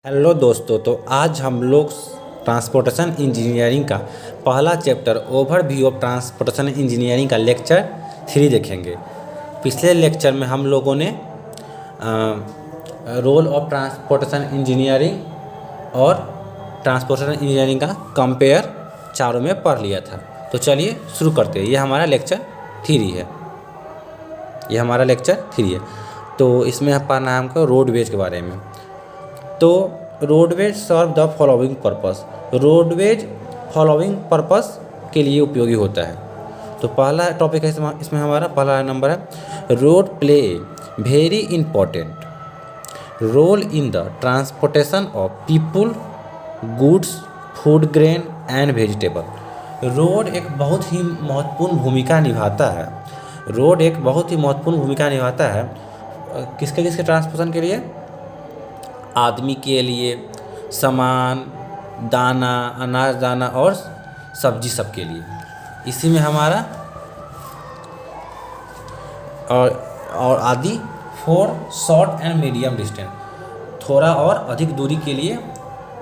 Hello दोस्तों, तो आज हम लोग ट्रांसपोर्टेशन इंजीनियरिंग का पहला chapter overview of transportation engineering का लेक्चर 3 देखेंगे। पिछले लेक्चर में हम लोगों ने रोल ऑफ ट्रांसपोर्टेशन इंजीनियरिंग और ट्रांसपोर्टेशन इंजीनियरिंग का कंपेयर चारों में पढ़ लिया था। तो चलिए शुरू करते हैं। ये हमारा लेक्चर 3 है। तो इसमें पढ़ना है हमको रोडवेज के बारे में। तो roadways serve the following purpose. Roadways following purpose के लिए उपयोगी होता है। तो पहला टॉपिक है इसमें हमारा पहला नंबर है road play a very important role in the transportation of people, goods, food grain and vegetable. Road एक बहुत ही महत्वपूर्ण भूमिका निभाता है। किसके ट्रांसपोर्टेशन के लिए? आदमी के लिए, सामान, दाना, अनाज दाना और सब्जी सब के लिए। इसी में हमारा और आदि for short and medium distance, थोड़ा और अधिक दूरी के लिए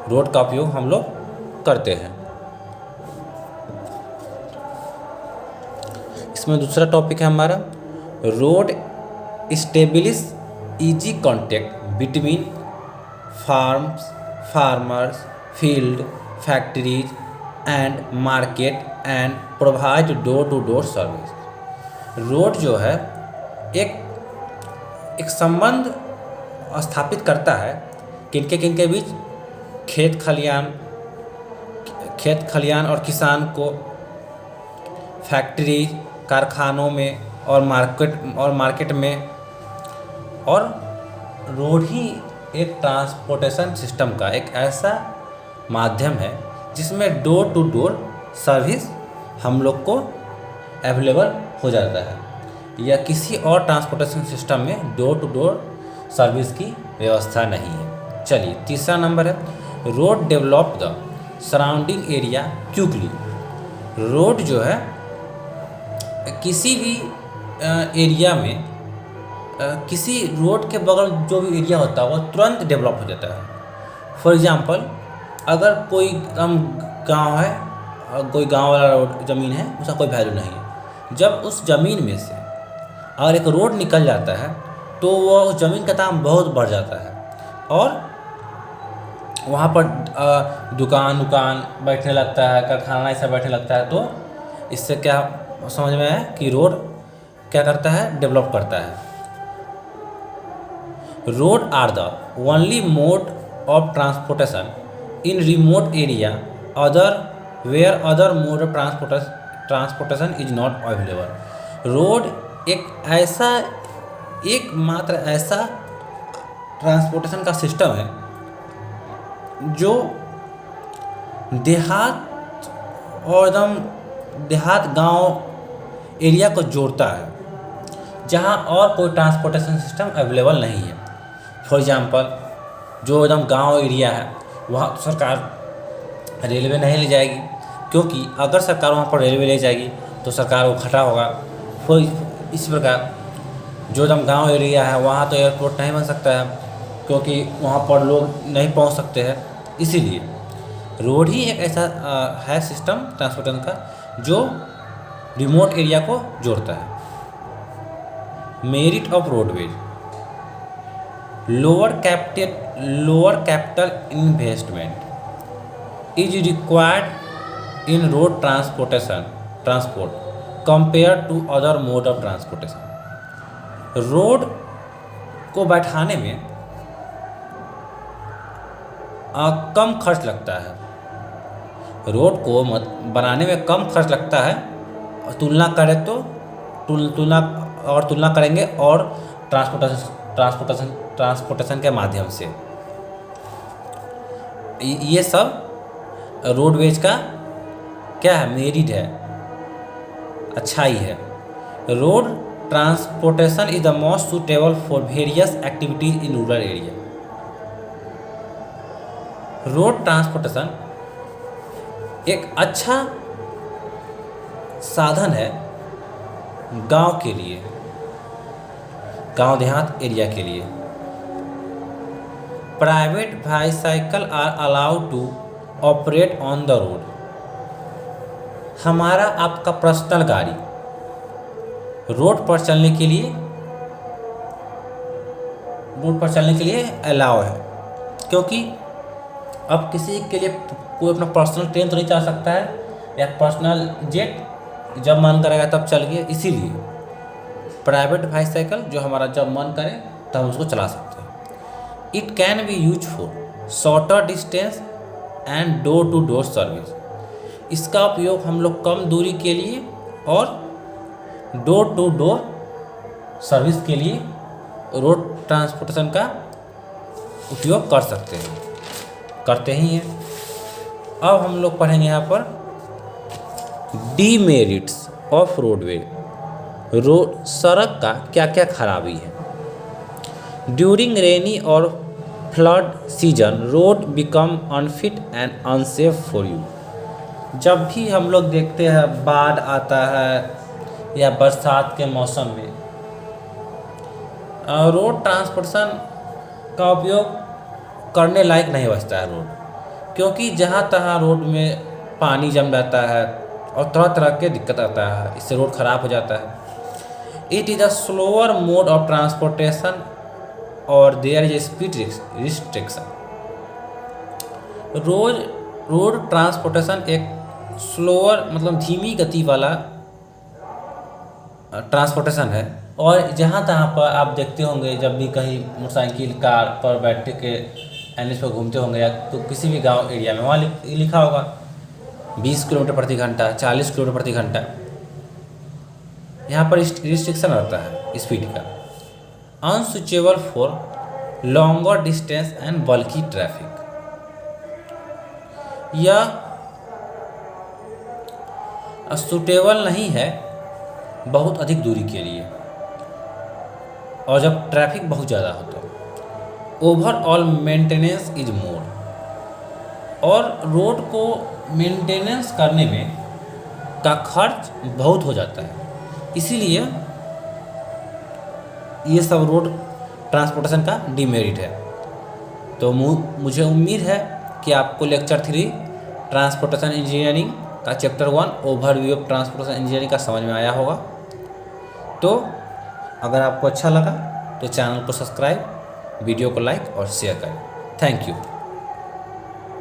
रोड का उपयोग हम लोग करते हैं। इसमें दूसरा टॉपिक है हमारा road establish easy contact between farmers, field, factories and market and provide door to door service. Road जो है एक संबंध स्थापित करता है किनके बीच? खेत खलियान और किसान को, फैक्ट्री, कारखानों में और मार्केट में। और रोड ही एक ट्रांसपोर्टेशन सिस्टम का एक ऐसा माध्यम है जिसमें डोर टू डोर सर्विस हम लोग को अवेलेबल हो जाता है, या किसी और ट्रांसपोर्टेशन सिस्टम में डोर टू डोर सर्विस की व्यवस्था नहीं है। चलिए तीसरा नंबर है road develop the surrounding area quickly. Road जो है किसी भी एरिया में, किसी रोड के बगल जो भी एरिया होता है वह तुरंत डेवलप हो जाता है। फॉर एग्जांपल, अगर कोई गांव है, कोई गांव वाला रोड ज़मीन है, उसका कोई वैल्यू नहीं है। जब उस ज़मीन में से अगर एक रोड निकल जाता है तो वह उस ज़मीन का दाम बहुत बढ़ जाता है और वहाँ पर दुकान बैठने लगता है, कारखाना ऐसा बैठने लगता है। तो इससे क्या समझ में आया कि रोड क्या करता है? डेवलप करता है। Road are the only mode of transportation in remote area where other mode of transportation is not available. Road एकमात्र ऐसा ट्रांसपोर्टेशन का सिस्टम है जो देहात गांव एरिया को जोड़ता है, जहां और कोई ट्रांसपोर्टेशन सिस्टम अवेलेबल नहीं है। फॉर एग्जांपल, जो एकदम गांव एरिया है वहाँ सरकार रेलवे नहीं ले जाएगी, क्योंकि अगर सरकार वहाँ पर रेलवे ले जाएगी तो सरकार को घाटा होगा। इसी प्रकार जो एकदम गांव एरिया है वहाँ तो एयरपोर्ट नहीं बन सकता है, क्योंकि वहाँ पर लोग नहीं पहुँच सकते हैं। इसीलिए रोड ही एक ऐसा है सिस्टम ट्रांसपोर्टेशन का जो रिमोट एरिया को जोड़ता है। Merit of roadways: lower capital investment is required in road transport compare to other mode of transportation. Road को बैठाने में कम खर्च लगता है। रोड को बनाने में कम खर्च लगता है, तुलना करेंगे और ट्रांसपोर्टेशन के माध्यम से। ये सब रोडवेज का क्या है? मेरिट है, अच्छाई है। Road transportation is the most suitable for various activities in rural area. Road transportation एक अच्छा साधन है गांव के लिए, गांव देहात एरिया के लिए। Private bicycle are allowed to operate on the road. हमारा आपका पर्सनल गाड़ी रोड पर चलने के लिए अलाउ है, क्योंकि अब किसी के लिए कोई अपना पर्सनल ट्रेन तो नहीं चला सकता है या पर्सनल जेट, जब मन करेगा तब चल गए। इसीलिए प्राइवेट बाईसाइकिल जो हमारा जब मन करे तब हम उसको चला सकते हैं। It can be use for shorter distance and door to door service. इसका उपयोग हम लोग कम दूरी के लिए और डोर टू डोर सर्विस के लिए रोड ट्रांसपोर्टेशन का उपयोग कर सकते हैं, करते ही हैं। अब हम लोग पढ़ेंगे यहाँ पर डीमेरिट्स ऑफ रोडवे। रोड सड़क का क्या क्या खराबी है। ड्यूरिंग रेनी और flood season road become unfit and unsafe for you. जब भी हम लोग देखते हैं बाढ़ आता है या बरसात के मौसम में रोड ट्रांसपोर्टेशन का उपयोग करने लायक नहीं बचता है रोड, क्योंकि जहाँ तहाँ रोड में पानी जम जाता है और तरह तरह के दिक्कत आता है, इससे रोड ख़राब हो जाता है। It is a slower mode of transportation और there is speed restriction. Road transportation एक स्लोअर मतलब धीमी गति वाला ट्रांसपोर्टेशन है, और जहाँ तहाँ पर आप देखते होंगे जब भी कहीं मोटरसाइकिल कार पर बैठ के एनएच पर घूमते होंगे या तो किसी भी गांव एरिया में, वहाँ लिखा होगा 20 किलोमीटर प्रति घंटा, 40 किलोमीटर प्रति घंटा। यहाँ पर रिस्ट्रिक्शन रहता है स्पीड का। Unsuitable for longer distance and bulky traffic. यह सूटेबल नहीं है बहुत अधिक दूरी के लिए और जब ट्रैफिक बहुत ज़्यादा हो तो। Overall maintenance is more. और रोड को मेंटेनेंस करने में का खर्च बहुत हो जाता है, इसीलिए ये सब रोड ट्रांसपोर्टेशन का डिमेरिट है। तो मुझे उम्मीद है कि आपको लेक्चर 3 ट्रांसपोर्टेशन इंजीनियरिंग का chapter 1 overview of transportation engineering का समझ में आया होगा। तो अगर आपको अच्छा लगा तो चैनल को सब्सक्राइब, वीडियो को लाइक और शेयर करें। Thank you.